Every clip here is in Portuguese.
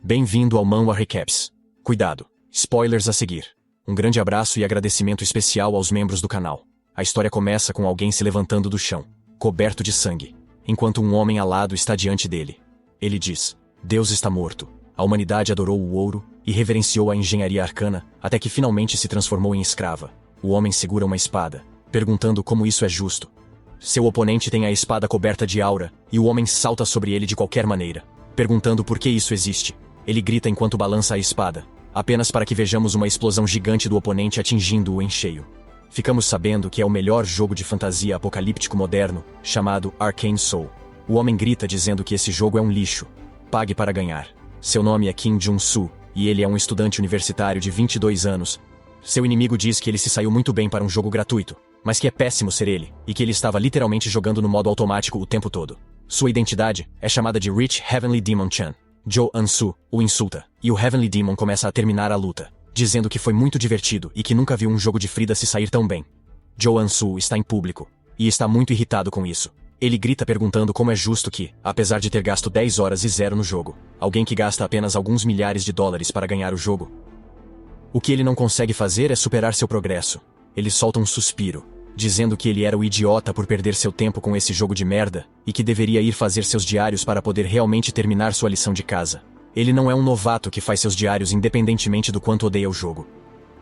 Bem-vindo ao Manhwa Recaps. Cuidado, spoilers a seguir. Um grande abraço e agradecimento especial aos membros do canal. A história começa com alguém se levantando do chão, coberto de sangue, enquanto um homem alado está diante dele. Ele diz: Deus está morto. A humanidade adorou o ouro e reverenciou a engenharia arcana até que finalmente se transformou em escrava. O homem segura uma espada, perguntando como isso é justo. Seu oponente tem a espada coberta de aura e o homem salta sobre ele de qualquer maneira, perguntando por que isso existe. Ele grita enquanto balança a espada, apenas para que vejamos uma explosão gigante do oponente atingindo-o em cheio. Ficamos sabendo que é o melhor jogo de fantasia apocalíptico moderno, chamado Arcane Soul. O homem grita dizendo que esse jogo é um lixo. Pague para ganhar. Seu nome é Kim Jun-soo, e ele é um estudante universitário de 22 anos. Seu inimigo diz que ele se saiu muito bem para um jogo gratuito, mas que é péssimo ser ele, e que ele estava literalmente jogando no modo automático o tempo todo. Sua identidade é chamada de Rich Heavenly Demon Chan. Jo An-soo o insulta, e o Heavenly Demon começa a terminar a luta, dizendo que foi muito divertido e que nunca viu um jogo de Frida se sair tão bem. Jo An-soo está em público, e está muito irritado com isso. Ele grita perguntando como é justo que, apesar de ter gasto 10 horas e 0 no jogo, alguém que gasta apenas alguns milhares de dólares para ganhar o jogo. O que ele não consegue fazer é superar seu progresso. Ele solta um suspiro, dizendo que ele era o idiota por perder seu tempo com esse jogo de merda, e que deveria ir fazer seus diários para poder realmente terminar sua lição de casa. Ele não é um novato que faz seus diários independentemente do quanto odeia o jogo.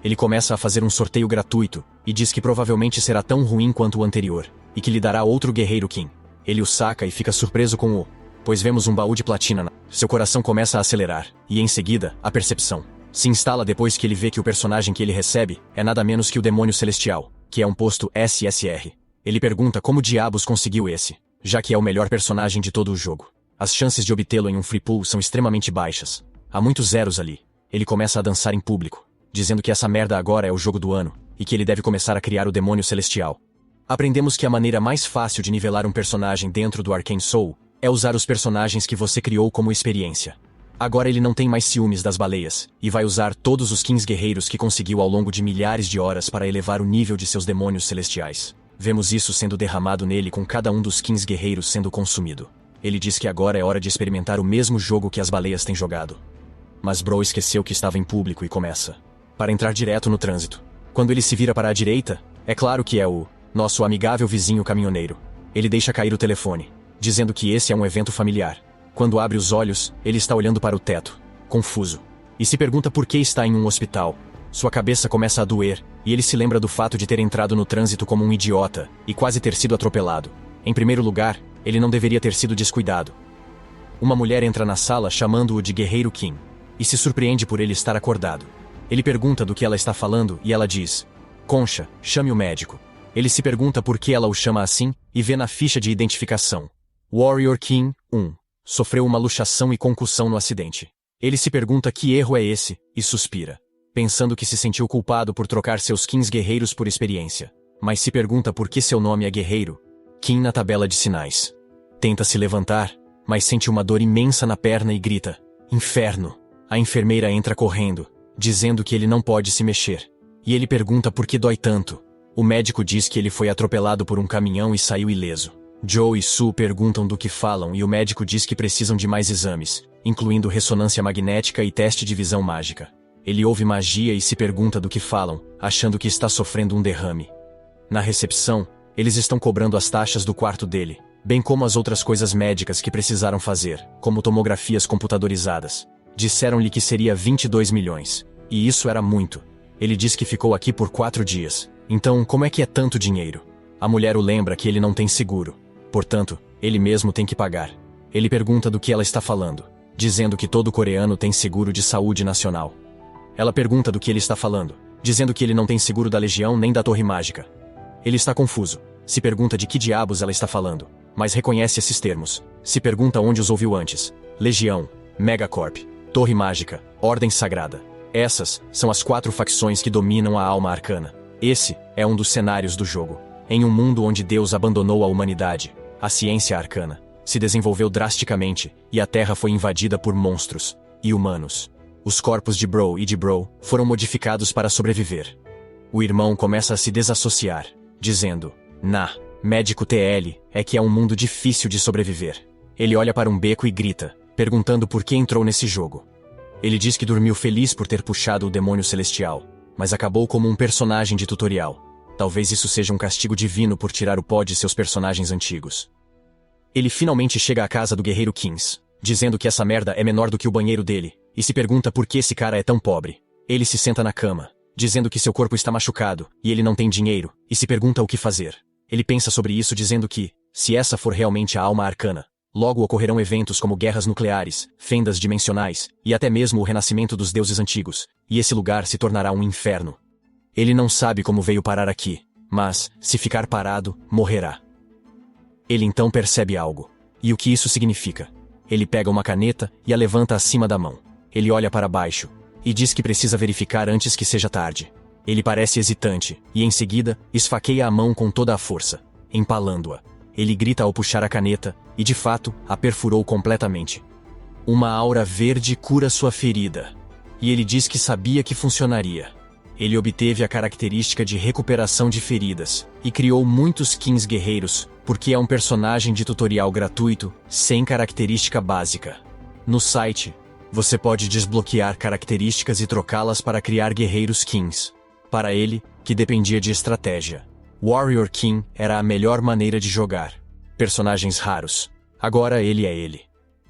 Ele começa a fazer um sorteio gratuito, e diz que provavelmente será tão ruim quanto o anterior, e que lhe dará outro guerreiro Kim. Ele o saca e fica surpreso com o... pois vemos um baú de platina na... Seu coração começa a acelerar, e em seguida, a percepção se instala depois que ele vê que o personagem que ele recebe é nada menos que o Demônio Celestial, que é um posto SSR. Ele pergunta como diabos conseguiu esse, já que é o melhor personagem de todo o jogo. As chances de obtê-lo em um free pool são extremamente baixas. Há muitos zeros ali. Ele começa a dançar em público, dizendo que essa merda agora é o jogo do ano, e que ele deve começar a criar o Demônio Celestial. Aprendemos que a maneira mais fácil de nivelar um personagem dentro do Arcane Soul é usar os personagens que você criou como experiência. Agora ele não tem mais ciúmes das baleias, e vai usar todos os 15 guerreiros que conseguiu ao longo de milhares de horas para elevar o nível de seus demônios celestiais. Vemos isso sendo derramado nele com cada um dos 15 guerreiros sendo consumido. Ele diz que agora é hora de experimentar o mesmo jogo que as baleias têm jogado. Mas Bro esqueceu que estava em público e começa para entrar direto no trânsito. Quando ele se vira para a direita, é claro que é o nosso amigável vizinho caminhoneiro. Ele deixa cair o telefone, dizendo que esse é um evento familiar. Quando abre os olhos, ele está olhando para o teto, confuso, e se pergunta por que está em um hospital. Sua cabeça começa a doer, e ele se lembra do fato de ter entrado no trânsito como um idiota, e quase ter sido atropelado. Em primeiro lugar, ele não deveria ter sido descuidado. Uma mulher entra na sala chamando-o de Guerreiro Kim, e se surpreende por ele estar acordado. Ele pergunta do que ela está falando, e ela diz: Concha, chame o médico. Ele se pergunta por que ela o chama assim, e vê na ficha de identificação: Warrior Kim 1. Sofreu uma luxação e concussão no acidente. Ele se pergunta que erro é esse, e suspira, pensando que se sentiu culpado por trocar seus 15 guerreiros por experiência. Mas se pergunta por que seu nome é Guerreiro Kim na tabela de sinais. Tenta se levantar, mas sente uma dor imensa na perna e grita: Inferno! A enfermeira entra correndo, dizendo que ele não pode se mexer. E ele pergunta por que dói tanto. O médico diz que ele foi atropelado por um caminhão e saiu ileso. Joe e Sue perguntam do que falam e o médico diz que precisam de mais exames, incluindo ressonância magnética e teste de visão mágica. Ele ouve magia e se pergunta do que falam, achando que está sofrendo um derrame. Na recepção, eles estão cobrando as taxas do quarto dele, bem como as outras coisas médicas que precisaram fazer, como tomografias computadorizadas. Disseram-lhe que seria 22 milhões. E isso era muito. Ele diz que ficou aqui por 4 dias. Então, como é que é tanto dinheiro? A mulher o lembra que ele não tem seguro. Portanto, ele mesmo tem que pagar. Ele pergunta do que ela está falando, dizendo que todo coreano tem seguro de saúde nacional. Ela pergunta do que ele está falando, dizendo que ele não tem seguro da Legião nem da Torre Mágica. Ele está confuso, se pergunta de que diabos ela está falando, mas reconhece esses termos. Se pergunta onde os ouviu antes: Legião, Megacorp, Torre Mágica, Ordem Sagrada. Essas são as 4 facções que dominam a alma arcana. Esse é um dos cenários do jogo. Em um mundo onde Deus abandonou a humanidade, a ciência arcana se desenvolveu drasticamente e a Terra foi invadida por monstros e humanos. Os corpos de Bro e de Bro foram modificados para sobreviver. O irmão começa a se desassociar, dizendo: médico TL, é que é um mundo difícil de sobreviver. Ele olha para um beco e grita, perguntando por que entrou nesse jogo. Ele diz que dormiu feliz por ter puxado o demônio celestial, mas acabou como um personagem de tutorial. Talvez isso seja um castigo divino por tirar o pó de seus personagens antigos. Ele finalmente chega à casa do guerreiro Kings, dizendo que essa merda é menor do que o banheiro dele, e se pergunta por que esse cara é tão pobre. Ele se senta na cama, dizendo que seu corpo está machucado, e ele não tem dinheiro, e se pergunta o que fazer. Ele pensa sobre isso dizendo que, se essa for realmente a alma arcana, logo ocorrerão eventos como guerras nucleares, fendas dimensionais, e até mesmo o renascimento dos deuses antigos, e esse lugar se tornará um inferno. Ele não sabe como veio parar aqui, mas, se ficar parado, morrerá. Ele então percebe algo. E o que isso significa? Ele pega uma caneta e a levanta acima da mão. Ele olha para baixo, e diz que precisa verificar antes que seja tarde. Ele parece hesitante, e em seguida, esfaqueia a mão com toda a força, empalando-a. Ele grita ao puxar a caneta, e de fato, a perfurou completamente. Uma aura verde cura sua ferida. E ele diz que sabia que funcionaria. Ele obteve a característica de recuperação de feridas, e criou muitos Kings guerreiros, porque é um personagem de tutorial gratuito, sem característica básica. No site, você pode desbloquear características e trocá-las para criar guerreiros Kings. Para ele, que dependia de estratégia, Warrior King era a melhor maneira de jogar. Personagens raros. Agora ele é ele.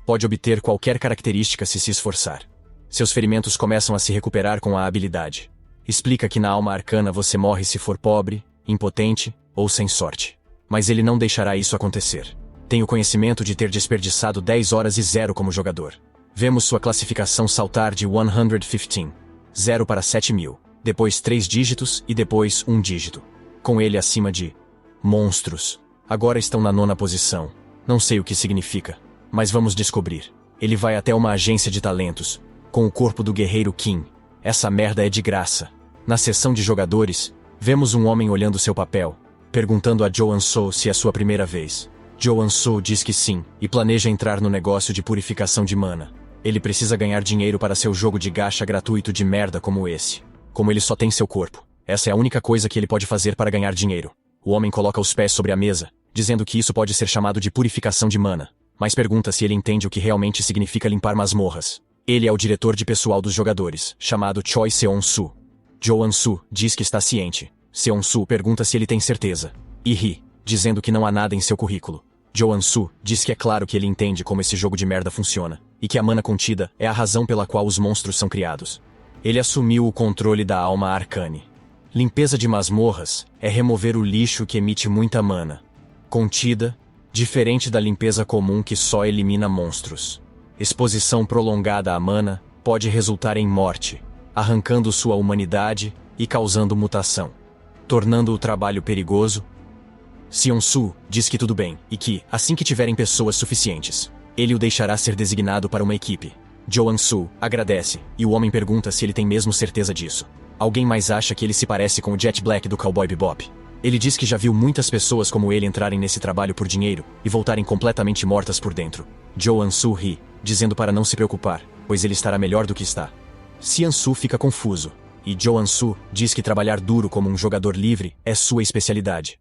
Pode obter qualquer característica se se esforçar. Seus ferimentos começam a se recuperar com a habilidade. Explica que na alma arcana você morre se for pobre, impotente ou sem sorte. Mas ele não deixará isso acontecer. Tem o conhecimento de ter desperdiçado 10 horas e 0 como jogador. Vemos sua classificação saltar de 115, 0 para 7.000, depois 3 dígitos e depois 1 dígito. Com ele acima de monstros. Agora estão na 9ª posição. Não sei o que significa, mas vamos descobrir. Ele vai até uma agência de talentos, com o corpo do guerreiro King. Essa merda é de graça. Na seção de jogadores, vemos um homem olhando seu papel, perguntando a Joan So se é sua primeira vez. Joan So diz que sim, e planeja entrar no negócio de purificação de mana. Ele precisa ganhar dinheiro para seu jogo de gacha gratuito de merda como esse. Como ele só tem seu corpo, essa é a única coisa que ele pode fazer para ganhar dinheiro. O homem coloca os pés sobre a mesa, dizendo que isso pode ser chamado de purificação de mana, mas pergunta se ele entende o que realmente significa limpar masmorras. Ele é o diretor de pessoal dos jogadores, chamado Choi Seon-su. Joan-su diz que está ciente. Seon-su pergunta se ele tem certeza. E ri, dizendo que não há nada em seu currículo. Joan-su diz que é claro que ele entende como esse jogo de merda funciona, e que a mana contida é a razão pela qual os monstros são criados. Ele assumiu o controle da alma arcane. Limpeza de masmorras é remover o lixo que emite muita mana contida, diferente da limpeza comum que só elimina monstros. Exposição prolongada à mana pode resultar em morte, arrancando sua humanidade e causando mutação, tornando o trabalho perigoso. Seon-su diz que tudo bem e que, assim que tiverem pessoas suficientes, ele o deixará ser designado para uma equipe. Joan-su agradece, e o homem pergunta se ele tem mesmo certeza disso. Alguém mais acha que ele se parece com o Jet Black do Cowboy Bebop. Ele diz que já viu muitas pessoas como ele entrarem nesse trabalho por dinheiro e voltarem completamente mortas por dentro. Joan-su ri, dizendo para não se preocupar, pois ele estará melhor do que está. Seon-su fica confuso, e Joan-su diz que trabalhar duro como um jogador livre é sua especialidade.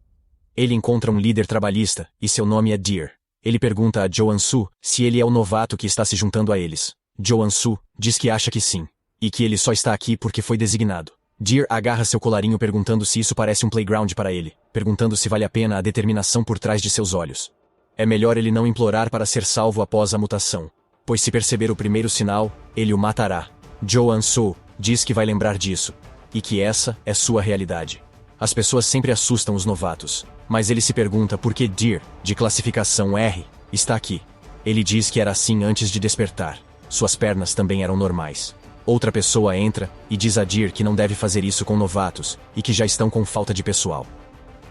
Ele encontra um líder trabalhista, e seu nome é Deer. Ele pergunta a Joan-su se ele é o novato que está se juntando a eles. Joan-su diz que acha que sim, e que ele só está aqui porque foi designado. Deer agarra seu colarinho perguntando se isso parece um playground para ele, perguntando se vale a pena a determinação por trás de seus olhos. É melhor ele não implorar para ser salvo após a mutação, pois se perceber o primeiro sinal, ele o matará. Joan-su diz que vai lembrar disso, e que essa é sua realidade. As pessoas sempre assustam os novatos, mas ele se pergunta por que Deer, de classificação R, está aqui. Ele diz que era assim antes de despertar. Suas pernas também eram normais. Outra pessoa entra e diz a Deer que não deve fazer isso com novatos e que já estão com falta de pessoal.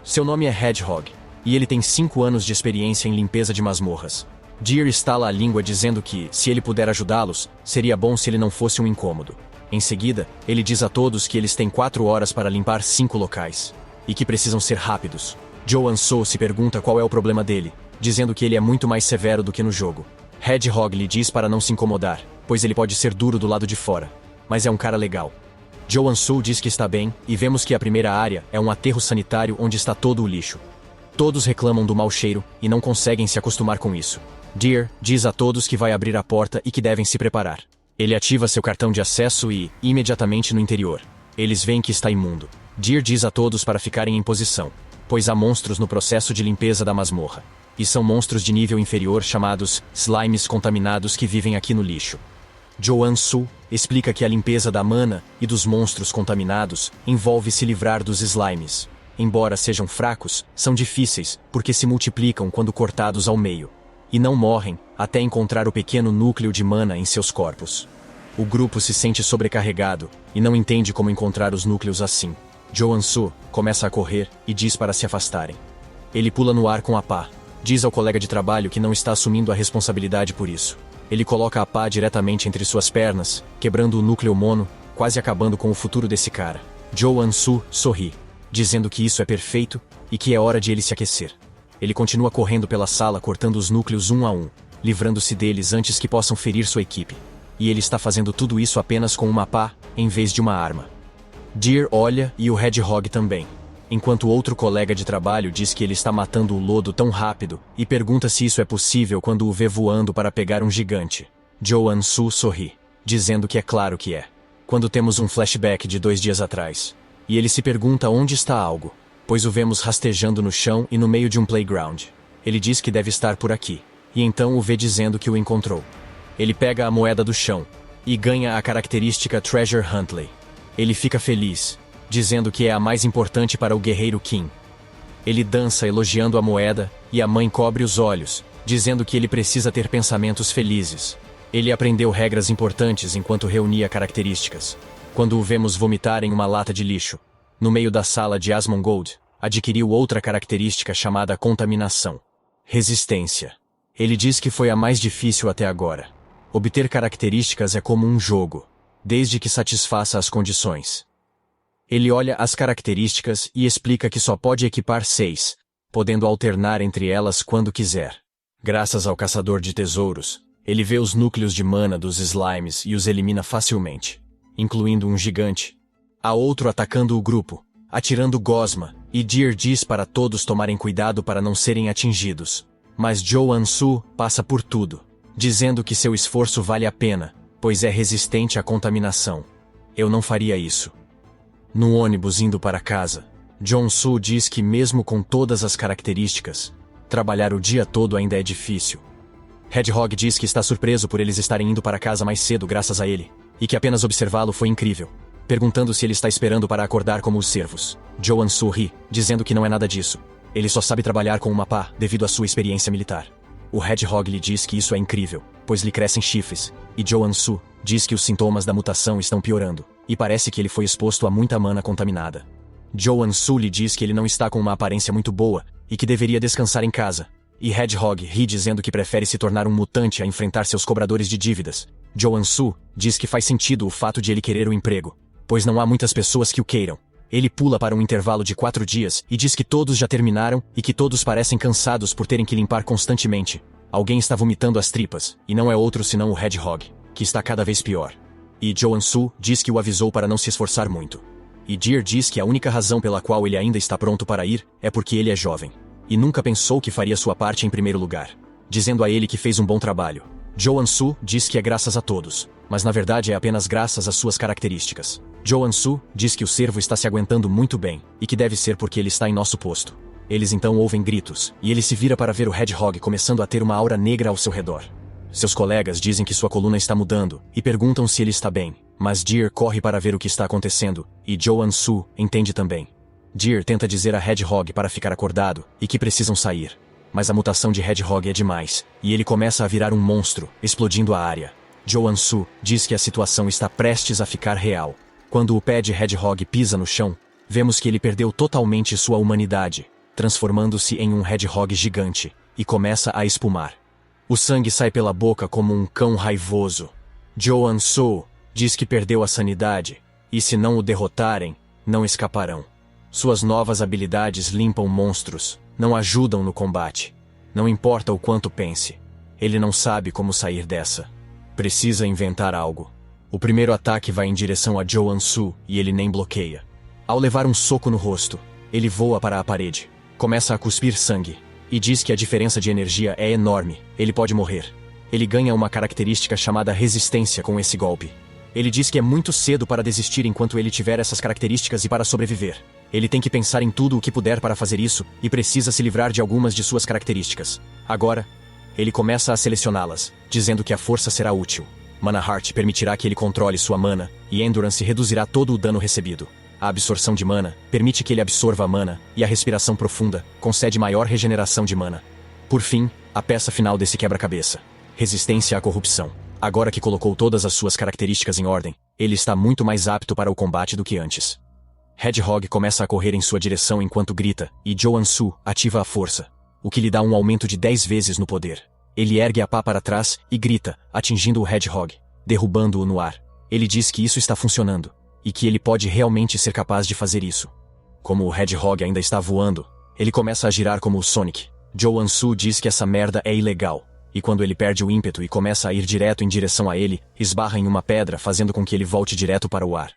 Seu nome é Hedgehog, e ele tem 5 anos de experiência em limpeza de masmorras. Deer estala a língua dizendo que, se ele puder ajudá-los, seria bom se ele não fosse um incômodo. Em seguida, ele diz a todos que eles têm 4 horas para limpar 5 locais, e que precisam ser rápidos. Joan-so se pergunta qual é o problema dele, dizendo que ele é muito mais severo do que no jogo. Hedgehog lhe diz para não se incomodar, pois ele pode ser duro do lado de fora, mas é um cara legal. Joan-so diz que está bem, e vemos que a primeira área é um aterro sanitário onde está todo o lixo. Todos reclamam do mau cheiro, e não conseguem se acostumar com isso. Deer diz a todos que vai abrir a porta e que devem se preparar. Ele ativa seu cartão de acesso e, imediatamente no interior, eles veem que está imundo. Deer diz a todos para ficarem em posição, pois há monstros no processo de limpeza da masmorra. E são monstros de nível inferior chamados slimes contaminados que vivem aqui no lixo. Joan-Su explica que a limpeza da mana e dos monstros contaminados envolve se livrar dos slimes. Embora sejam fracos, são difíceis, porque se multiplicam quando cortados ao meio. E não morrem, até encontrar o pequeno núcleo de mana em seus corpos. O grupo se sente sobrecarregado, e não entende como encontrar os núcleos assim. Joan-Su começa a correr, e diz para se afastarem. Ele pula no ar com a pá. Diz ao colega de trabalho que não está assumindo a responsabilidade por isso. Ele coloca a pá diretamente entre suas pernas, quebrando o núcleo mono, quase acabando com o futuro desse cara. Joan-Su sorri, dizendo que isso é perfeito, e que é hora de ele se aquecer. Ele continua correndo pela sala cortando os núcleos um a um, livrando-se deles antes que possam ferir sua equipe. E ele está fazendo tudo isso apenas com uma pá, em vez de uma arma. Deer olha e o Hedgehog também, enquanto outro colega de trabalho diz que ele está matando o lodo tão rápido e pergunta se isso é possível quando o vê voando para pegar um gigante. Joan-Su sorri, dizendo que é claro que é. Quando temos um flashback de 2 dias atrás, e ele se pergunta onde está algo, pois o vemos rastejando no chão e no meio de um playground. Ele diz que deve estar por aqui, e então o vê dizendo que o encontrou. Ele pega a moeda do chão, e ganha a característica Treasure Huntley. Ele fica feliz, dizendo que é a mais importante para o guerreiro King. Ele dança elogiando a moeda, e a mãe cobre os olhos, dizendo que ele precisa ter pensamentos felizes. Ele aprendeu regras importantes enquanto reunia características. Quando o vemos vomitar em uma lata de lixo, no meio da sala de Asmongold, adquiriu outra característica chamada contaminação. Resistência. Ele diz que foi a mais difícil até agora. Obter características é como um jogo, desde que satisfaça as condições. Ele olha as características e explica que só pode equipar 6, podendo alternar entre elas quando quiser. Graças ao caçador de tesouros, ele vê os núcleos de mana dos slimes e os elimina facilmente, incluindo um gigante. Há outro atacando o grupo, atirando gosma, e Deer diz para todos tomarem cuidado para não serem atingidos. Mas Joan-Su passa por tudo, dizendo que seu esforço vale a pena, pois é resistente à contaminação. Eu não faria isso. No ônibus indo para casa, Joan-Su diz que mesmo com todas as características, trabalhar o dia todo ainda é difícil. Hedgehog diz que está surpreso por eles estarem indo para casa mais cedo graças a ele, e que apenas observá-lo foi incrível, perguntando se ele está esperando para acordar como os cervos. Joan-Su ri, dizendo que não é nada disso. Ele só sabe trabalhar com uma pá devido à sua experiência militar. O Hedgehog lhe diz que isso é incrível, pois lhe crescem chifres, e Joan-Su diz que os sintomas da mutação estão piorando, e parece que ele foi exposto a muita mana contaminada. Joan-Su lhe diz que ele não está com uma aparência muito boa, e que deveria descansar em casa. E Hedgehog ri dizendo que prefere se tornar um mutante a enfrentar seus cobradores de dívidas. Joan-Su diz que faz sentido o fato de ele querer o emprego, pois não há muitas pessoas que o queiram. Ele pula para um intervalo de 4 dias e diz que todos já terminaram e que todos parecem cansados por terem que limpar constantemente. Alguém está vomitando as tripas, e não é outro senão o Hedgehog, que está cada vez pior. E Joan-Su diz que o avisou para não se esforçar muito. E Deer diz que a única razão pela qual ele ainda está pronto para ir é porque ele é jovem, e nunca pensou que faria sua parte em primeiro lugar, dizendo a ele que fez um bom trabalho. Joan-Su diz que é graças a todos, mas na verdade é apenas graças às suas características. Joan-Su diz que o cervo está se aguentando muito bem, e que deve ser porque ele está em nosso posto. Eles então ouvem gritos, e ele se vira para ver o Hedgehog começando a ter uma aura negra ao seu redor. Seus colegas dizem que sua coluna está mudando, e perguntam se ele está bem, mas Deer corre para ver o que está acontecendo, e Joan-Su entende também. Deer tenta dizer a Hedgehog para ficar acordado, e que precisam sair. Mas a mutação de Hedgehog é demais, e ele começa a virar um monstro, explodindo a área. Joan-Su diz que a situação está prestes a ficar real. Quando o pé de Hedgehog pisa no chão, vemos que ele perdeu totalmente sua humanidade, transformando-se em um Hedgehog gigante, e começa a espumar. O sangue sai pela boca como um cão raivoso. Joan-Su diz que perdeu a sanidade, e se não o derrotarem, não escaparão. Suas novas habilidades limpam monstros, não ajudam no combate. Não importa o quanto pense. Ele não sabe como sair dessa. Precisa inventar algo. O primeiro ataque vai em direção a Joan-Su e ele nem bloqueia. Ao levar um soco no rosto, ele voa para a parede, começa a cuspir sangue, e diz que a diferença de energia é enorme, ele pode morrer. Ele ganha uma característica chamada resistência com esse golpe. Ele diz que é muito cedo para desistir enquanto ele tiver essas características e para sobreviver. Ele tem que pensar em tudo o que puder para fazer isso e precisa se livrar de algumas de suas características. Agora, ele começa a selecioná-las, dizendo que a força será útil. Mana Heart permitirá que ele controle sua mana, e Endurance reduzirá todo o dano recebido. A absorção de mana permite que ele absorva a mana, e a respiração profunda concede maior regeneração de mana. Por fim, a peça final desse quebra-cabeça. Resistência à corrupção. Agora que colocou todas as suas características em ordem, ele está muito mais apto para o combate do que antes. Hedgehog começa a correr em sua direção enquanto grita, e Joansu ativa a força, o que lhe dá um aumento de 10 vezes no poder. Ele ergue a pá para trás e grita, atingindo o Hedgehog, derrubando-o no ar. Ele diz que isso está funcionando, e que ele pode realmente ser capaz de fazer isso. Como o Hedgehog ainda está voando, ele começa a girar como o Sonic. Joansu diz que essa merda é ilegal, e quando ele perde o ímpeto e começa a ir direto em direção a ele, esbarra em uma pedra fazendo com que ele volte direto para o ar.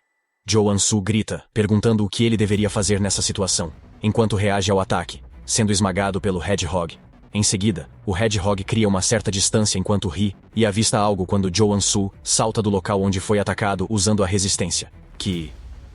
Joansu grita, perguntando o que ele deveria fazer nessa situação, enquanto reage ao ataque, sendo esmagado pelo Hedgehog. Em seguida, o Hedgehog cria uma certa distância enquanto ri, e avista algo quando Joansu salta do local onde foi atacado usando a resistência,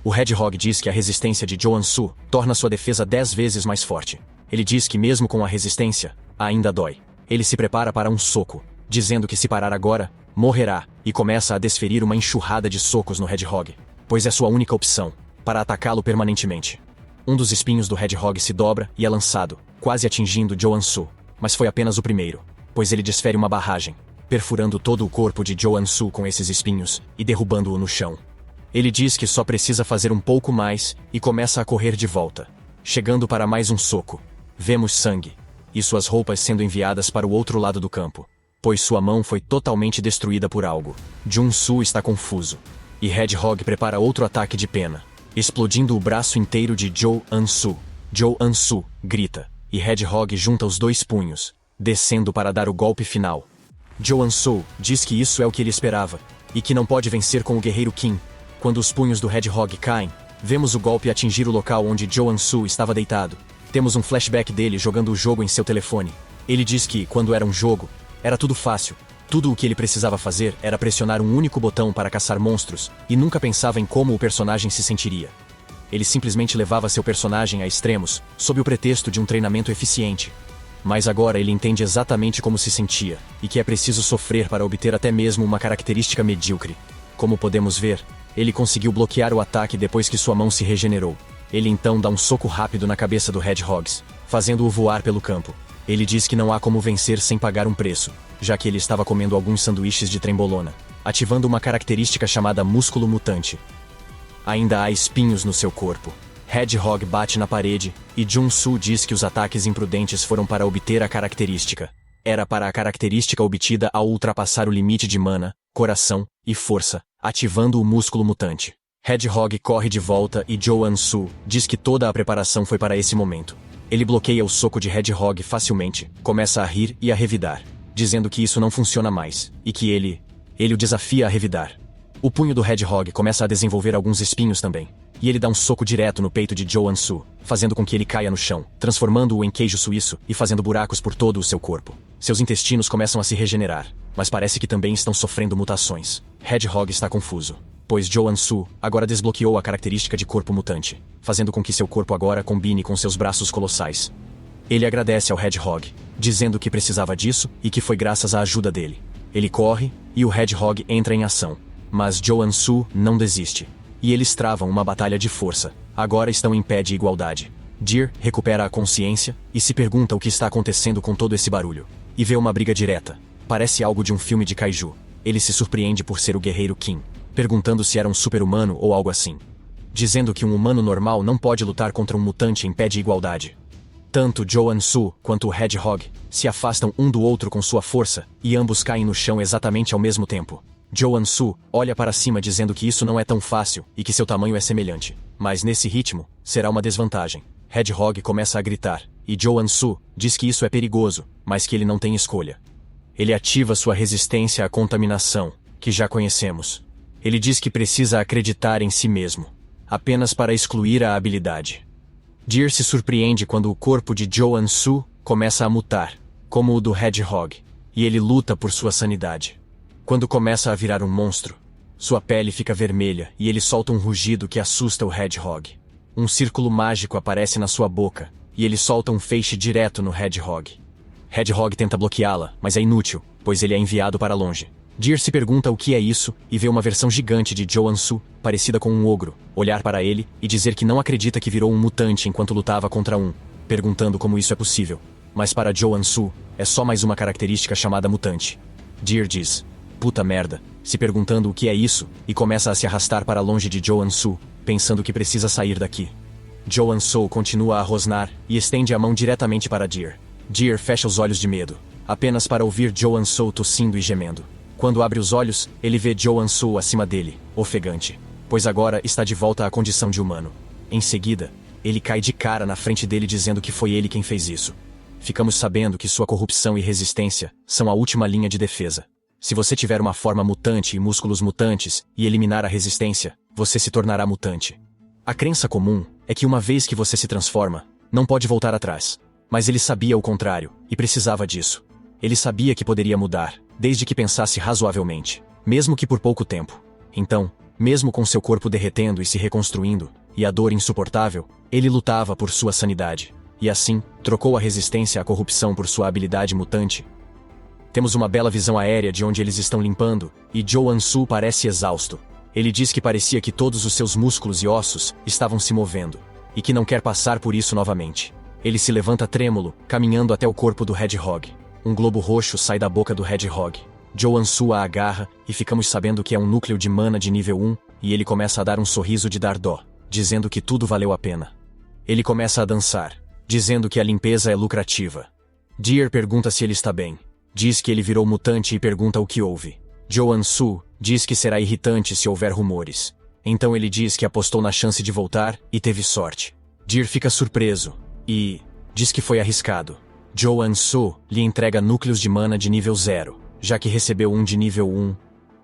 O Hedgehog diz que a resistência de Joansu torna sua defesa 10 vezes mais forte. Ele diz que mesmo com a resistência, ainda dói. Ele se prepara para um soco, dizendo que se parar agora, morrerá, e começa a desferir uma enxurrada de socos no Hedgehog, pois é sua única opção, para atacá-lo permanentemente. Um dos espinhos do Hedgehog se dobra e é lançado, quase atingindo Joansu, mas foi apenas o primeiro, pois ele desfere uma barragem, perfurando todo o corpo de Joansu com esses espinhos e derrubando-o no chão. Ele diz que só precisa fazer um pouco mais e começa a correr de volta, chegando para mais um soco. Vemos sangue, e suas roupas sendo enviadas para o outro lado do campo, pois sua mão foi totalmente destruída por algo. Junsu está confuso, e Hedgehog prepara outro ataque de pena, explodindo o braço inteiro de Joansu. Joansu grita, e Hedgehog junta os dois punhos, descendo para dar o golpe final. Joansu diz que isso é o que ele esperava, e que não pode vencer com o Guerreiro Qin. Quando os punhos do Hedgehog caem, vemos o golpe atingir o local onde Joansu estava deitado. Temos um flashback dele jogando o jogo em seu telefone. Ele diz que, quando era um jogo, era tudo fácil. Tudo o que ele precisava fazer era pressionar um único botão para caçar monstros, e nunca pensava em como o personagem se sentiria. Ele simplesmente levava seu personagem a extremos, sob o pretexto de um treinamento eficiente. Mas agora ele entende exatamente como se sentia, e que é preciso sofrer para obter até mesmo uma característica medíocre. Como podemos ver, ele conseguiu bloquear o ataque depois que sua mão se regenerou. Ele então dá um soco rápido na cabeça do Hedgehog, fazendo-o voar pelo campo. Ele diz que não há como vencer sem pagar um preço, já que ele estava comendo alguns sanduíches de trembolona, ativando uma característica chamada músculo mutante. Ainda há espinhos no seu corpo. Hedgehog bate na parede, e Junsu diz que os ataques imprudentes foram para obter a característica. Era para a característica obtida ao ultrapassar o limite de mana, coração e força, ativando o músculo mutante. Hedgehog corre de volta e Joansu diz que toda a preparação foi para esse momento. Ele bloqueia o soco de Hedgehog facilmente, começa a rir e a revidar, dizendo que isso não funciona mais, e que ele o desafia a revidar. O punho do Hedgehog começa a desenvolver alguns espinhos também, e ele dá um soco direto no peito de Joansu, fazendo com que ele caia no chão, transformando-o em queijo suíço e fazendo buracos por todo o seu corpo. Seus intestinos começam a se regenerar, mas parece que também estão sofrendo mutações. Hedgehog está confuso, pois Joansu agora desbloqueou a característica de corpo mutante, fazendo com que seu corpo agora combine com seus braços colossais. Ele agradece ao Hedgehog, dizendo que precisava disso e que foi graças à ajuda dele. Ele corre, e o Hedgehog entra em ação. Mas Joansu não desiste, e eles travam uma batalha de força. Agora estão em pé de igualdade. Deer recupera a consciência e se pergunta o que está acontecendo com todo esse barulho. E vê uma briga direta. Parece algo de um filme de kaiju. Ele se surpreende por ser o Guerreiro Qin, perguntando se era um super-humano ou algo assim. Dizendo que um humano normal não pode lutar contra um mutante em pé de igualdade. Tanto Joansu quanto o Hedgehog se afastam um do outro com sua força, e ambos caem no chão exatamente ao mesmo tempo. Joansu olha para cima dizendo que isso não é tão fácil e que seu tamanho é semelhante. Mas nesse ritmo, será uma desvantagem. Hedgehog começa a gritar, e Joansu diz que isso é perigoso, mas que ele não tem escolha. Ele ativa sua resistência à contaminação, que já conhecemos. Ele diz que precisa acreditar em si mesmo, apenas para excluir a habilidade. Deer se surpreende quando o corpo de Joansu começa a mutar, como o do Hedgehog, e ele luta por sua sanidade. Quando começa a virar um monstro, sua pele fica vermelha e ele solta um rugido que assusta o Hedgehog. Um círculo mágico aparece na sua boca e ele solta um feixe direto no Hedgehog. Hedgehog tenta bloqueá-la, mas é inútil, pois ele é enviado para longe. Deer se pergunta o que é isso e vê uma versão gigante de Joansoo, parecida com um ogro, olhar para ele e dizer que não acredita que virou um mutante enquanto lutava contra um, perguntando como isso é possível. Mas para Joansoo, é só mais uma característica chamada mutante. Deer diz, puta merda, se perguntando o que é isso, e começa a se arrastar para longe de Joansoo, pensando que precisa sair daqui. Joansoo continua a rosnar e estende a mão diretamente para Deer. Deer fecha os olhos de medo, apenas para ouvir Joansoo tossindo e gemendo. Quando abre os olhos, ele vê Joansoo acima dele, ofegante, pois agora está de volta à condição de humano. Em seguida, ele cai de cara na frente dele dizendo que foi ele quem fez isso. Ficamos sabendo que sua corrupção e resistência são a última linha de defesa. Se você tiver uma forma mutante e músculos mutantes e eliminar a resistência, você se tornará mutante. A crença comum é que uma vez que você se transforma, não pode voltar atrás. Mas ele sabia o contrário, e precisava disso. Ele sabia que poderia mudar, desde que pensasse razoavelmente, mesmo que por pouco tempo. Então, mesmo com seu corpo derretendo e se reconstruindo, e a dor insuportável, ele lutava por sua sanidade. E assim, trocou a resistência à corrupção por sua habilidade mutante. Temos uma bela visão aérea de onde eles estão limpando, e Joansoo parece exausto. Ele diz que parecia que todos os seus músculos e ossos estavam se movendo, e que não quer passar por isso novamente. Ele se levanta trêmulo, caminhando até o corpo do Hedgehog. Um globo roxo sai da boca do Hedgehog. Joansoo a agarra, e ficamos sabendo que é um núcleo de mana de nível 1, e ele começa a dar um sorriso de dar dó, dizendo que tudo valeu a pena. Ele começa a dançar, dizendo que a limpeza é lucrativa. Deer pergunta se ele está bem. Diz que ele virou mutante e pergunta o que houve. Joansoo diz que será irritante se houver rumores. Então ele diz que apostou na chance de voltar e teve sorte. Deer fica surpreso e diz que foi arriscado. Joansoo lhe entrega núcleos de mana de nível 0, já que recebeu um de nível 1.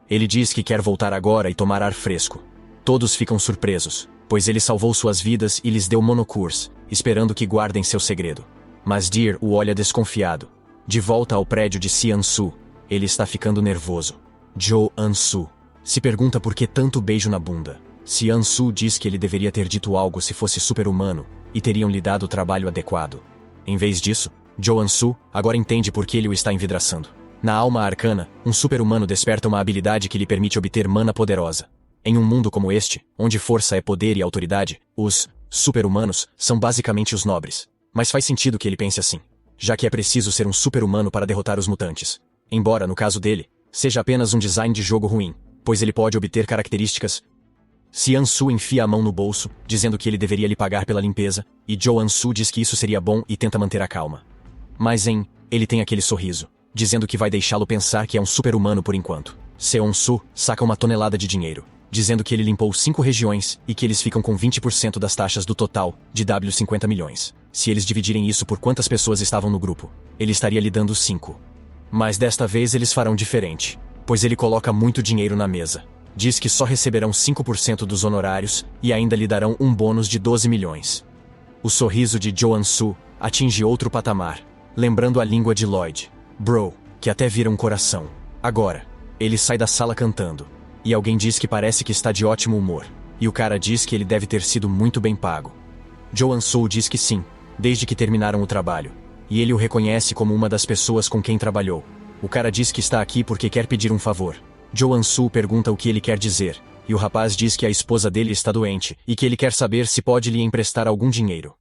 Ele diz que quer voltar agora e tomar ar fresco. Todos ficam surpresos, pois ele salvou suas vidas e lhes deu monocurs, esperando que guardem seu segredo. Mas Deer o olha desconfiado. De volta ao prédio de Seansoo, ele está ficando nervoso. Joansoo se pergunta por que tanto beijo na bunda. Seansoo diz que ele deveria ter dito algo se fosse super-humano, e teriam lhe dado o trabalho adequado. Em vez disso, Joansoo agora entende por que ele o está envidraçando. Na alma arcana, um super-humano desperta uma habilidade que lhe permite obter mana poderosa. Em um mundo como este, onde força é poder e autoridade, os super-humanos são basicamente os nobres. Mas faz sentido que ele pense assim, já que é preciso ser um super-humano para derrotar os mutantes. Embora, no caso dele, seja apenas um design de jogo ruim, pois ele pode obter características. Seansoo enfia a mão no bolso, dizendo que ele deveria lhe pagar pela limpeza, e Joansoo diz que isso seria bom e tenta manter a calma. Mas ele tem aquele sorriso, dizendo que vai deixá-lo pensar que é um super-humano por enquanto. Seansoo saca uma tonelada de dinheiro, dizendo que ele limpou 5 regiões e que eles ficam com 20% das taxas do total, de W50 milhões. Se eles dividirem isso por quantas pessoas estavam no grupo, ele estaria lhe dando 5. Mas desta vez eles farão diferente, pois ele coloca muito dinheiro na mesa. Diz que só receberão 5% dos honorários e ainda lhe darão um bônus de 12 milhões. O sorriso de Joansoo atinge outro patamar, lembrando a língua de Lloyd. Bro, que até vira um coração. Agora, ele sai da sala cantando, e alguém diz que parece que está de ótimo humor, e o cara diz que ele deve ter sido muito bem pago. Joansoo diz que sim, desde que terminaram o trabalho, e ele o reconhece como uma das pessoas com quem trabalhou. O cara diz que está aqui porque quer pedir um favor. Joansoo pergunta o que ele quer dizer, e o rapaz diz que a esposa dele está doente e que ele quer saber se pode lhe emprestar algum dinheiro.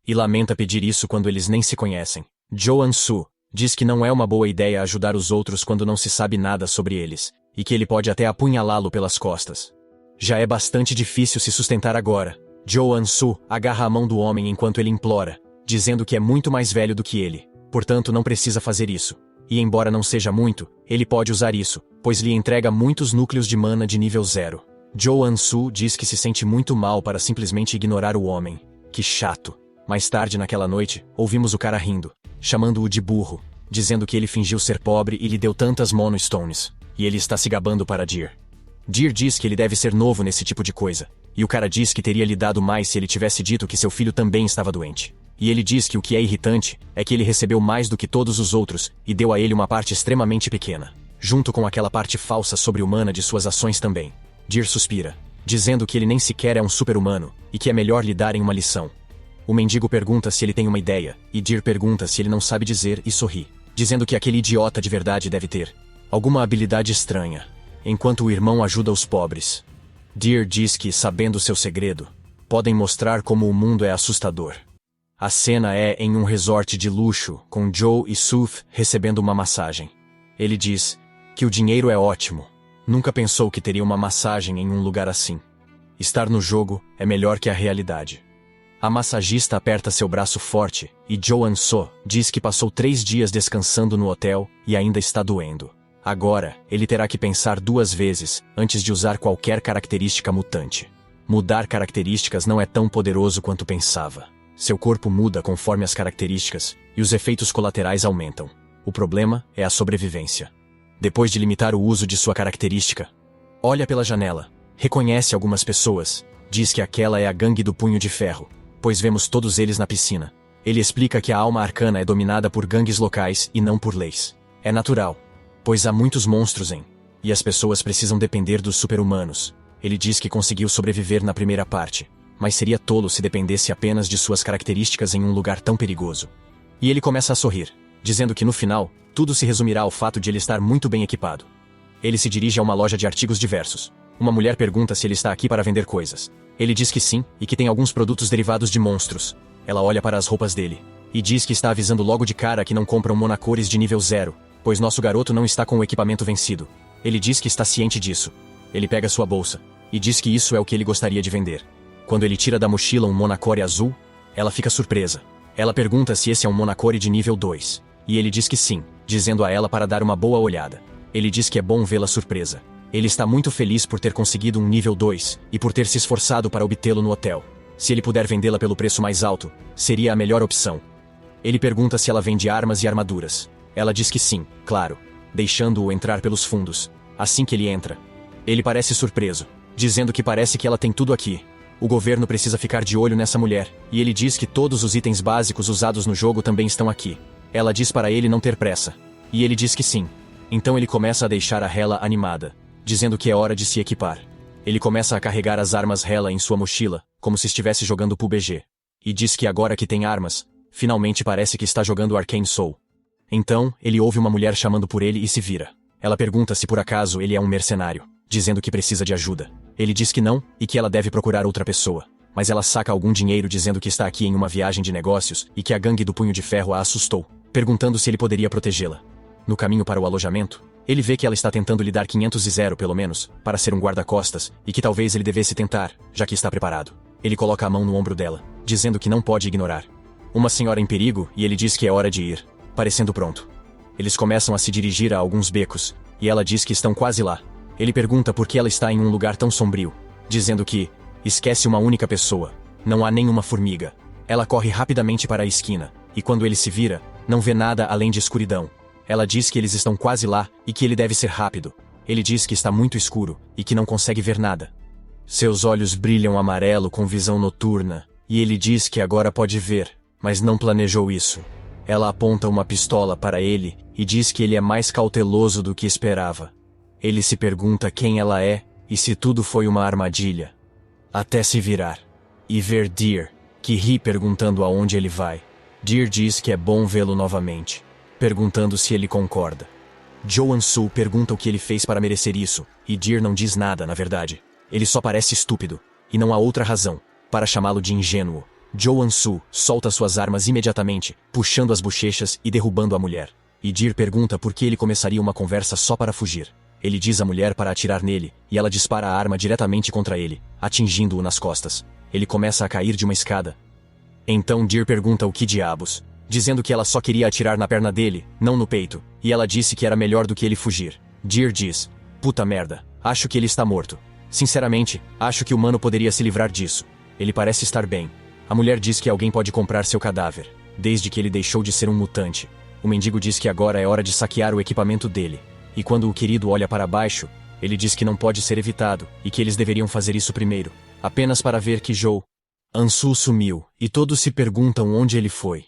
E lamenta pedir isso quando eles nem se conhecem. Joansoo diz que não é uma boa ideia ajudar os outros quando não se sabe nada sobre eles, e que ele pode até apunhalá-lo pelas costas. Já é bastante difícil se sustentar agora. Joansoo agarra a mão do homem enquanto ele implora, dizendo que é muito mais velho do que ele, portanto não precisa fazer isso. E embora não seja muito, ele pode usar isso, pois lhe entrega muitos núcleos de mana de nível 0. Joansoo diz que se sente muito mal para simplesmente ignorar o homem. Que chato. Mais tarde naquela noite, ouvimos o cara rindo, chamando-o de burro, dizendo que ele fingiu ser pobre e lhe deu tantas monostones, e ele está se gabando para Deer. Deer diz que ele deve ser novo nesse tipo de coisa, e o cara diz que teria lhe dado mais se ele tivesse dito que seu filho também estava doente. E ele diz que o que é irritante é que ele recebeu mais do que todos os outros e deu a ele uma parte extremamente pequena, junto com aquela parte falsa sobre-humana de suas ações também. Deer suspira, dizendo que ele nem sequer é um super-humano e que é melhor lhe darem uma lição. O mendigo pergunta se ele tem uma ideia, e Deer pergunta se ele não sabe dizer e sorri, dizendo que aquele idiota de verdade deve ter alguma habilidade estranha, enquanto o irmão ajuda os pobres. Deer diz que, sabendo seu segredo, podem mostrar como o mundo é assustador. A cena é em um resort de luxo, com Joe e Sooth recebendo uma massagem. Ele diz que o dinheiro é ótimo. Nunca pensou que teria uma massagem em um lugar assim. Estar no jogo é melhor que a realidade. A massagista aperta seu braço forte e Joan So diz que passou 3 dias descansando no hotel e ainda está doendo. Agora, ele terá que pensar 2 vezes antes de usar qualquer característica mutante. Mudar características não é tão poderoso quanto pensava. Seu corpo muda conforme as características e os efeitos colaterais aumentam. O problema é a sobrevivência. Depois de limitar o uso de sua característica, olha pela janela, reconhece algumas pessoas, diz que aquela é a gangue do Punho de Ferro, pois vemos todos eles na piscina. Ele explica que a alma arcana é dominada por gangues locais e não por leis. É natural, pois há muitos monstros e as pessoas precisam depender dos super-humanos. Ele diz que conseguiu sobreviver na primeira parte, mas seria tolo se dependesse apenas de suas características em um lugar tão perigoso. E ele começa a sorrir, dizendo que no final, tudo se resumirá ao fato de ele estar muito bem equipado. Ele se dirige a uma loja de artigos diversos. Uma mulher pergunta se ele está aqui para vender coisas. Ele diz que sim, e que tem alguns produtos derivados de monstros. Ela olha para as roupas dele, e diz que está avisando logo de cara que não compram monacores de nível 0, pois nosso garoto não está com o equipamento vencido. Ele diz que está ciente disso. Ele pega sua bolsa, e diz que isso é o que ele gostaria de vender. Quando ele tira da mochila um monacore azul, ela fica surpresa. Ela pergunta se esse é um monacore de nível 2. E ele diz que sim, dizendo a ela para dar uma boa olhada. Ele diz que é bom vê-la surpresa. Ele está muito feliz por ter conseguido um nível 2 e por ter se esforçado para obtê-lo no hotel. Se ele puder vendê-la pelo preço mais alto, seria a melhor opção. Ele pergunta se ela vende armas e armaduras. Ela diz que sim, claro, deixando-o entrar pelos fundos. Assim que ele entra, ele parece surpreso, dizendo que parece que ela tem tudo aqui. O governo precisa ficar de olho nessa mulher, e ele diz que todos os itens básicos usados no jogo também estão aqui. Ela diz para ele não ter pressa, e ele diz que sim. Então ele começa a deixar a Hela animada, dizendo que é hora de se equipar. Ele começa a carregar as armas Hela em sua mochila, como se estivesse jogando PUBG. E diz que agora que tem armas, finalmente parece que está jogando Arcane Soul. Então, ele ouve uma mulher chamando por ele e se vira. Ela pergunta se por acaso ele é um mercenário, dizendo que precisa de ajuda. Ele diz que não, e que ela deve procurar outra pessoa. Mas ela saca algum dinheiro dizendo que está aqui em uma viagem de negócios e que a gangue do Punho de Ferro a assustou, perguntando se ele poderia protegê-la. No caminho para o alojamento, ele vê que ela está tentando lhe dar 500 pelo menos, para ser um guarda-costas, e que talvez ele devesse tentar, já que está preparado. Ele coloca a mão no ombro dela, dizendo que não pode ignorar. Uma senhora em perigo, e ele diz que é hora de ir, parecendo pronto. Eles começam a se dirigir a alguns becos, e ela diz que estão quase lá. Ele pergunta por que ela está em um lugar tão sombrio, dizendo que esquece uma única pessoa, não há nenhuma formiga. Ela corre rapidamente para a esquina, e quando ele se vira, não vê nada além de escuridão. Ela diz que eles estão quase lá e que ele deve ser rápido. Ele diz que está muito escuro e que não consegue ver nada. Seus olhos brilham amarelo com visão noturna, e ele diz que agora pode ver, mas não planejou isso. Ela aponta uma pistola para ele e diz que ele é mais cauteloso do que esperava. Ele se pergunta quem ela é e se tudo foi uma armadilha. Até se virar e ver Deer, que ri perguntando aonde ele vai. Deer diz que é bom vê-lo novamente, perguntando se ele concorda. Joan Su pergunta o que ele fez para merecer isso, e Deer não diz nada, na verdade. Ele só parece estúpido, e não há outra razão para chamá-lo de ingênuo. Joan Su solta suas armas imediatamente, puxando as bochechas e derrubando a mulher. E Deer pergunta por que ele começaria uma conversa só para fugir. Ele diz à mulher para atirar nele, e ela dispara a arma diretamente contra ele, atingindo-o nas costas. Ele começa a cair de uma escada. Então Deer pergunta o que diabos, dizendo que ela só queria atirar na perna dele, não no peito, e ela disse que era melhor do que ele fugir. Deer diz, puta merda, acho que ele está morto. Sinceramente, acho que o humano poderia se livrar disso. Ele parece estar bem. A mulher diz que alguém pode comprar seu cadáver, desde que ele deixou de ser um mutante. O mendigo diz que agora é hora de saquear o equipamento dele. E quando o querido olha para baixo, ele diz que não pode ser evitado, e que eles deveriam fazer isso primeiro, apenas para ver que Joe Ansu sumiu, e todos se perguntam onde ele foi.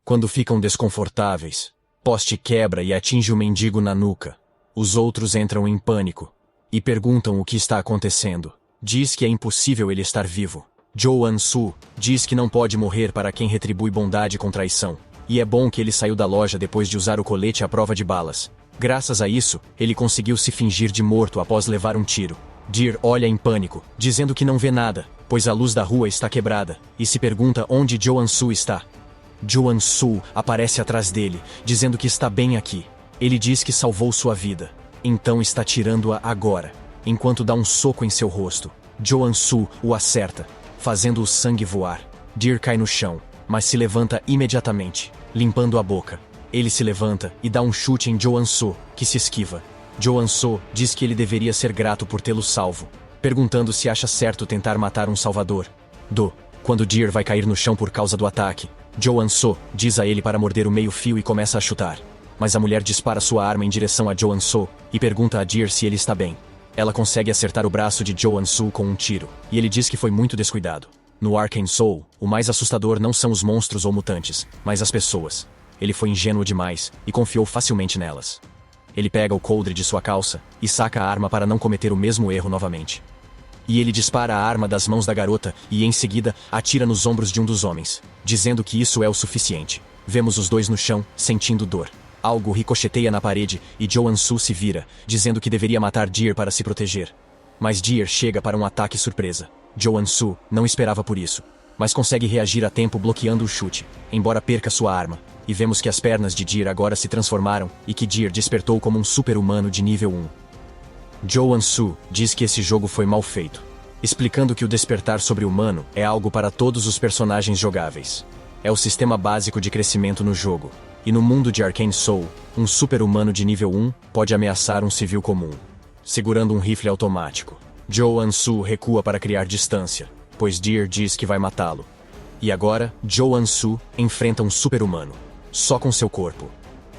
Quando ficam desconfortáveis, poste quebra e atinge o mendigo na nuca. Os outros entram em pânico e perguntam o que está acontecendo. Diz que é impossível ele estar vivo. Joe Ansu diz que não pode morrer para quem retribui bondade com traição. E é bom que ele saiu da loja depois de usar o colete à prova de balas. Graças a isso, ele conseguiu se fingir de morto após levar um tiro. Deer olha em pânico, dizendo que não vê nada, pois a luz da rua está quebrada, e se pergunta onde Joe Ansu está. Joe Ansu aparece atrás dele, dizendo que está bem aqui. Ele diz que salvou sua vida, então está tirando-a agora, enquanto dá um soco em seu rosto. Joe Ansu o acerta, fazendo o sangue voar. Deer cai no chão, mas se levanta imediatamente, limpando a boca. Ele se levanta e dá um chute em Joe Ansu, que se esquiva. Joe Ansu diz que ele deveria ser grato por tê-lo salvo, perguntando se acha certo tentar matar um salvador. Quando Deer vai cair no chão por causa do ataque, Joe Ansu diz a ele para morder o meio-fio e começa a chutar. Mas a mulher dispara sua arma em direção a Joe Ansu e pergunta a Deer se ele está bem. Ela consegue acertar o braço de Joe Ansu com um tiro, e ele diz que foi muito descuidado. No Arcane Soul, o mais assustador não são os monstros ou mutantes, mas as pessoas. Ele foi ingênuo demais e confiou facilmente nelas. Ele pega o coldre de sua calça e saca a arma para não cometer o mesmo erro novamente. E ele dispara a arma das mãos da garota e, em seguida, atira nos ombros de um dos homens, dizendo que isso é o suficiente. Vemos os dois no chão, sentindo dor. Algo ricocheteia na parede e Joe Ansu se vira, dizendo que deveria matar Deer para se proteger. Mas Deer chega para um ataque surpresa. Joe Ansu não esperava por isso, mas consegue reagir a tempo bloqueando o chute, embora perca sua arma. E vemos que as pernas de Deer agora se transformaram e que Deer despertou como um super-humano de nível 1. Joe Ansu diz que esse jogo foi mal feito, explicando que o despertar sobre-humano é algo para todos os personagens jogáveis. É o sistema básico de crescimento no jogo, e no mundo de Arcane Soul, um super-humano de nível 1 pode ameaçar um civil comum, segurando um rifle automático. Joe Ansu recua para criar distância, pois Deer diz que vai matá-lo. E agora, Joe Ansu enfrenta um super-humano, só com seu corpo.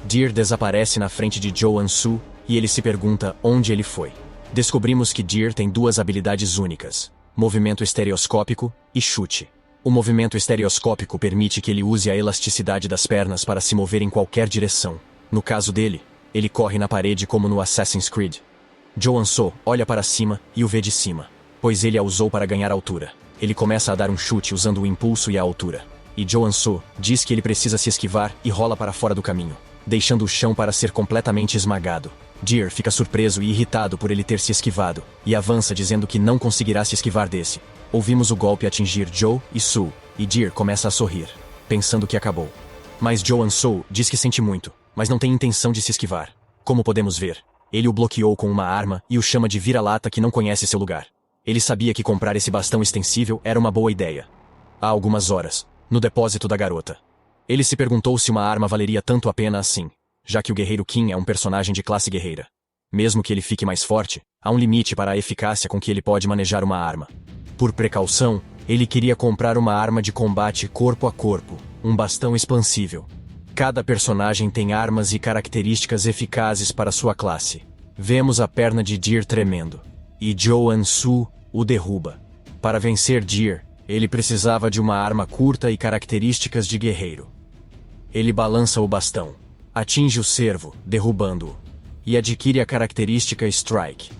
Deer desaparece na frente de Joe Ansu e ele se pergunta onde ele foi. Descobrimos que Deer tem duas habilidades únicas: movimento estereoscópico e chute. O movimento estereoscópico permite que ele use a elasticidade das pernas para se mover em qualquer direção. No caso dele, ele corre na parede como no Assassin's Creed. Joe Ansu olha para cima e o vê de cima, pois ele a usou para ganhar altura. Ele começa a dar um chute usando o impulso e a altura. E Joe Ansu diz que ele precisa se esquivar e rola para fora do caminho, deixando o chão para ser completamente esmagado. Deer fica surpreso e irritado por ele ter se esquivado, e avança dizendo que não conseguirá se esquivar desse. Ouvimos o golpe atingir Joe e Su, e Deer começa a sorrir, pensando que acabou. Mas Joe Ansu diz que sente muito, mas não tem intenção de se esquivar. Como podemos ver, ele o bloqueou com uma arma e o chama de vira-lata que não conhece seu lugar. Ele sabia que comprar esse bastão extensível era uma boa ideia. Há algumas horas, no depósito da garota, ele se perguntou se uma arma valeria tanto a pena assim, já que o Guerreiro Qin é um personagem de classe guerreira. Mesmo que ele fique mais forte, há um limite para a eficácia com que ele pode manejar uma arma. Por precaução, ele queria comprar uma arma de combate corpo a corpo, um bastão expansível. Cada personagem tem armas e características eficazes para sua classe. Vemos a perna de Deer tremendo, e Joe Ansu o derruba. Para vencer Deer, ele precisava de uma arma curta e características de guerreiro. Ele balança o bastão, atinge o cervo, derrubando-o, e adquire a característica Strike.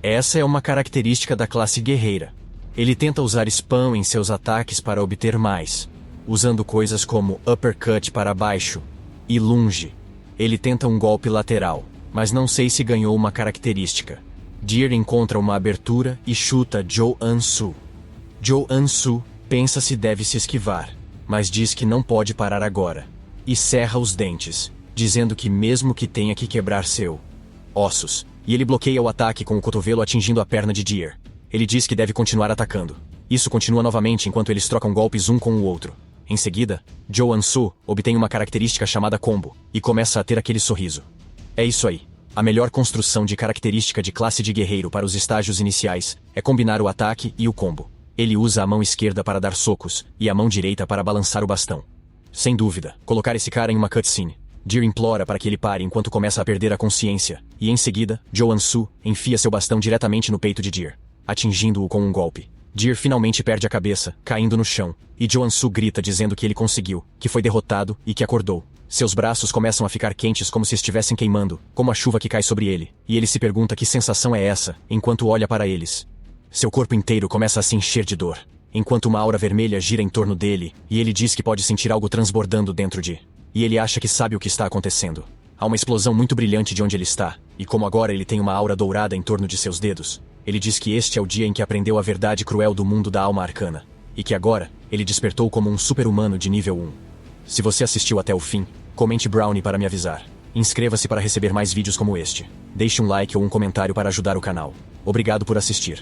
Essa é uma característica da classe guerreira. Ele tenta usar spam em seus ataques para obter mais, usando coisas como uppercut para baixo e lunge. Ele tenta um golpe lateral, mas não sei se ganhou uma característica. Deer encontra uma abertura e chuta Joe Ansu. Joe Ansu pensa se deve se esquivar, mas diz que não pode parar agora, e cerra os dentes, dizendo que mesmo que tenha que quebrar seu ossos, e ele bloqueia o ataque com o cotovelo atingindo a perna de Deer. Ele diz que deve continuar atacando. Isso continua novamente enquanto eles trocam golpes um com o outro. Em seguida, Joe Ansu obtém uma característica chamada Combo, e começa a ter aquele sorriso. É isso aí. A melhor construção de característica de classe de guerreiro para os estágios iniciais é combinar o ataque e o combo. Ele usa a mão esquerda para dar socos, e a mão direita para balançar o bastão. Sem dúvida, colocar esse cara em uma cutscene. Deer implora para que ele pare enquanto começa a perder a consciência, e em seguida, Joe Ansu enfia seu bastão diretamente no peito de Deer, atingindo-o com um golpe. Deer finalmente perde a cabeça, caindo no chão, e Joansu grita dizendo que ele conseguiu, que foi derrotado e que acordou. Seus braços começam a ficar quentes como se estivessem queimando, como a chuva que cai sobre ele, e ele se pergunta que sensação é essa, enquanto olha para eles. Seu corpo inteiro começa a se encher de dor, enquanto uma aura vermelha gira em torno dele, e ele diz que pode sentir algo transbordando dentro de... E ele acha que sabe o que está acontecendo. Há uma explosão muito brilhante de onde ele está, e como agora ele tem uma aura dourada em torno de seus dedos, ele diz que este é o dia em que aprendeu a verdade cruel do mundo da alma arcana, e que agora, ele despertou como um super-humano de nível 1. Se você assistiu até o fim, comente Brownie para me avisar. Inscreva-se para receber mais vídeos como este. Deixe um like ou um comentário para ajudar o canal. Obrigado por assistir.